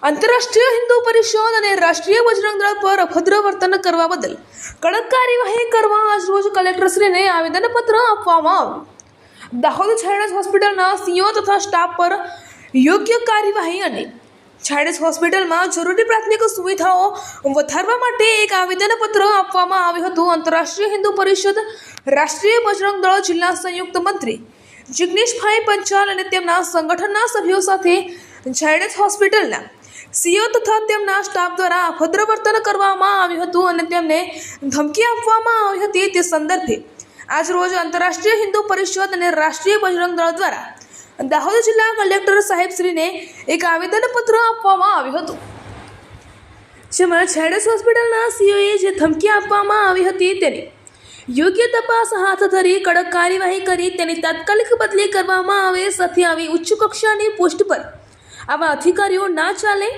આંતરરાષ્ટ્રીય હિન્દુ પરિષદ અને રાષ્ટ્રીય બજરંગ દળ પર અભદ્ર વર્તન કરવા બદલ કડક કાર્યવાહી કરવા આજરોજ કલેક્ટરશ્રીને આવેદનપત્ર આપવામાં આવ્યું। દાહોદ ઝાયડસ હોસ્પિટલના સીઈઓ તથા સ્ટાફ પર યોગ્ય કાર્યવાહી અને ઝાયડસ હોસ્પિટલમાં જરૂરી પ્રાથમિક સુવિધાઓ વધારવા માટે એક આવેદનપત્ર આપવામાં આવ્યું હતું। આંતરરાષ્ટ્રીય હિન્દુ પરિષદ રાષ્ટ્રીય બજરંગ દળ જિલ્લા સંયુક્ત મંત્રી જિગ્નેશભાઈ પંચાલ અને તેમના સંગઠનના સભ્યો સાથે ઝાયડસ હોસ્પિટલના સીઈઓ તથા તેમના સ્ટાફ દ્વારા અભદ્ર વર્તન કરવામાં આવ્યું હતું અને તેમને ધમકી આપવામાં આવી હતી। તે સંદર્ભે આજરોજ આંતરરાષ્ટ્રીય હિન્દુ પરિષદ અને રાષ્ટ્રીય બજરંગ દળ દ્વારા દાહોદ જિલ્લા કલેક્ટર સાહેબશ્રીને એક આવેદનપત્ર આપવામાં આવ્યું હતું, જેમાં ઝાયડસ હોસ્પિટલના સીઈઓએ જે ધમકી આપવામાં આવી હતી તેની યોગ્ય તપાસ હાથ ધરી કડક કાર્યવાહી કરી તેની તાત્કાલિક બદલી કરવામાં આવે। સાથે આવી ઉચ્ચ કક્ષાની પોસ્ટ પર આવા અધિકારીઓ ના ચાલે।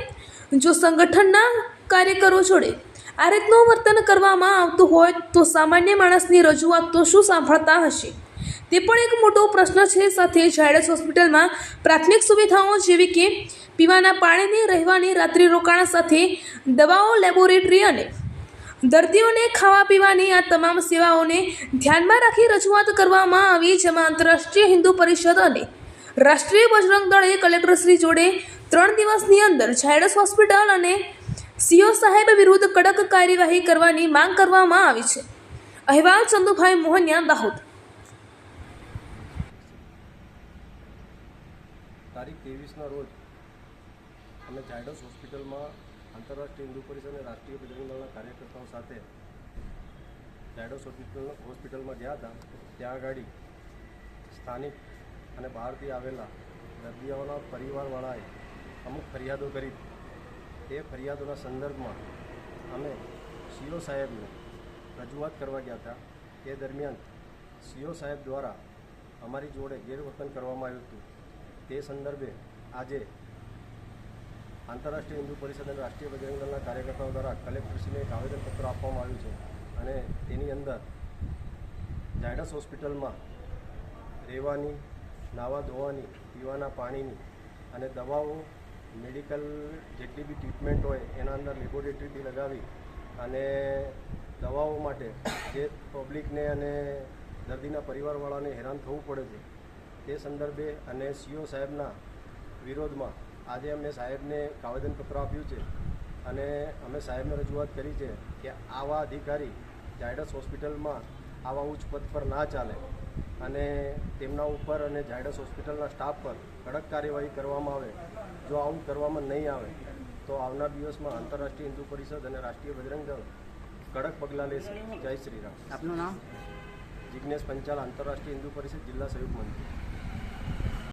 જો સંગઠનના કાર્યકરો જોડે આ રીતનું વર્તન કરવામાં આવતું હોય તો સામાન્ય માણસની રજૂઆત તો શું સાંભળતા હશે, તે પણ એક મોટો પ્રશ્ન છે। સાથે ઝાયડસ હોસ્પિટલમાં પ્રાથમિક સુવિધાઓ જેવી કે પીવાના પાણીની, રહેવાની, રાત્રિ રોકાણ સાથે દવાઓ, લેબોરેટરી અને દર્દીઓને ખાવા પીવાની આ તમામ સેવાઓને ધ્યાનમાં રાખી રજૂઆત કરવામાં આવી, જેમાં આંતરરાષ્ટ્રીય હિન્દુ પરિષદ અને રાષ્ટ્રીય બજરંગ દળે કલેક્ટરશ્રી જોડે 3 દિવસની અંદર ઝાયડસ હોસ્પિટલ અને સીઈઓ સાહેબ વિરુદ્ધ કડક કાર્યવાહી કરવાની માંગ કરવામાં આવી છે। અહેવાલ ચંદુભાઈ મોહનિયા, દાહોદ। તારીખ 23ના રોજ અમે ઝાયડસ હોસ્પિટલમાં આંતરરાષ્ટ્રીય હિન્દુ પરિષદ અને રાષ્ટ્રીય બજરંગ દળના કાર્યકર્તાઓ સાથે ઝાયડસ હોસ્પિટલમાં ગયા હતા। ત્યાં આગળ સ્થાનિક અને બહારથી આવેલા દર્દીઓના પરિવારવાળાએ અમુક ફરિયાદો કરી। તે ફરિયાદોના સંદર્ભમાં અમે સીઈઓ સાહેબને રજૂઆત કરવા ગયા હતા। તે દરમિયાન સીઈઓ સાહેબ દ્વારા અમારી જોડે ગેરવર્તન કરવામાં આવ્યું હતું। તે સંદર્ભે આજે આંતરરાષ્ટ્રીય હિન્દુ પરિષદ અને રાષ્ટ્રીય બજરંગ દળના કાર્યકર્તાઓ દ્વારા કલેક્ટરશ્રીને એક આવેદનપત્ર આપવામાં આવ્યું છે અને તેની અંદર ઝાયડસ હોસ્પિટલમાં રહેવાની, નાવા ધોવાની, પીવાના પાણીની અને દવાઓ, મેડિકલ જેટલી બી ટ્રીટમેન્ટ હોય એના અંદર લેબોરેટરીથી લગાવી અને દવાઓ માટે જે પબ્લિકને અને દર્દીના પરિવારવાળાને હેરાન થવું પડે છે તે સંદર્ભે અને સીઈઓ સાહેબના વિરોધમાં આજે અમે સાહેબને એક આવેદનપત્ર આપ્યું છે અને અમે સાહેબને રજૂઆત કરી છે કે આવા અધિકારી ઝાયડસ હોસ્પિટલમાં આવા ઉચ્ચ પદ પર ના ચાલે અને તેમના ઉપર અને ઝાયડસ હોસ્પિટલના સ્ટાફ પર કડક કાર્યવાહી કરવામાં આવે। જો આવું કરવામાં નહીં આવે તો આવનાર દિવસમાં આંતરરાષ્ટ્રીય હિન્દુ પરિષદ અને રાષ્ટ્રીય બજરંગ દળ કડક પગલાં લેશે। જય શ્રી રામ। આપનું નામ? જિગ્નેશ પંચાલ, આંતરરાષ્ટ્રીય હિન્દુ પરિષદ જિલ્લા સંયુક્ત મંત્રી।